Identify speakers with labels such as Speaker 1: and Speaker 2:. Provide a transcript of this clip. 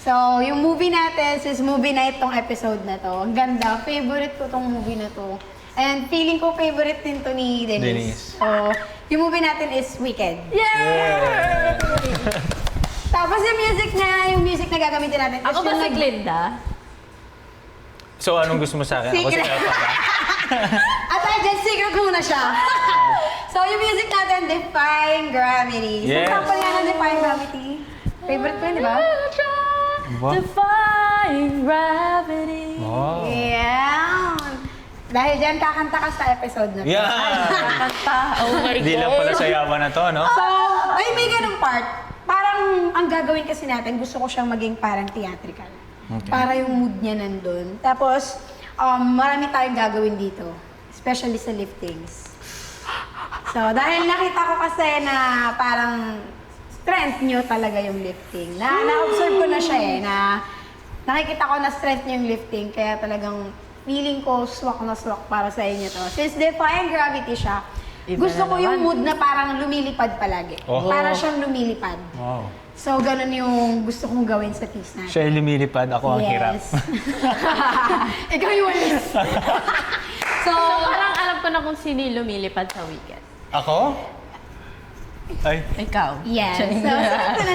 Speaker 1: So, yung movie natin, sis movie night tong episode na to. Ang ganda. Favorite ko tong movie na to. And feeling ko favorite din to ni Denise. So, yung movie natin is Wicked.
Speaker 2: Yeah!
Speaker 1: Tapos yung music na gagamitin natin is
Speaker 3: Ako ba si Glinda?
Speaker 2: So, anong gusto mo sa akin? Ako si
Speaker 1: Secret.
Speaker 2: Elpa ba?
Speaker 1: At ay, dyan, secret muna siya. So, yung music natin, Defying Gravity.
Speaker 2: Yes.
Speaker 1: So, sample nga ng Defying Gravity. Favorite ko yun, di ba?
Speaker 2: Wow.
Speaker 3: Defying gravity.
Speaker 2: Wow.
Speaker 1: Yeah. Dahil dyan, kakanta ka sa episode na to.
Speaker 2: Yeah!
Speaker 3: Kakanta. Oh my God.
Speaker 2: Hindi lang pala sayawan na to, no?
Speaker 1: So, may ganung part. Parang ang gagawin kasi natin, gusto ko siyang maging parang theatrical.
Speaker 2: Okay.
Speaker 1: Para yung mood niya nandun. Tapos, marami tayong gagawin dito. Especially sa liftings. So, dahil nakita ko kasi na parang strength nyo talaga yung lifting. Na-observe ko na siya na nakikita ko na strength nyo yung lifting. Kaya talagang feeling ko swak na swak para sa inyo to. Since Defying Gravity siya,
Speaker 3: Iba
Speaker 1: gusto
Speaker 3: na
Speaker 1: ko yung
Speaker 3: naman.
Speaker 1: mood na parang lumilipad palagi.
Speaker 2: Oh.
Speaker 1: Para siyang lumilipad.
Speaker 2: Wow.
Speaker 1: So, ganun yung gusto kong gawin sa piece natin.
Speaker 2: Siya yung lumilipad, ako ang hirap.
Speaker 1: Ikaw yung walis.
Speaker 3: So, parang alam ko na kung sino yung lumilipad sa weekend.
Speaker 2: Ako? Ay.
Speaker 3: Ikaw.
Speaker 1: Yes. So, sagot ko na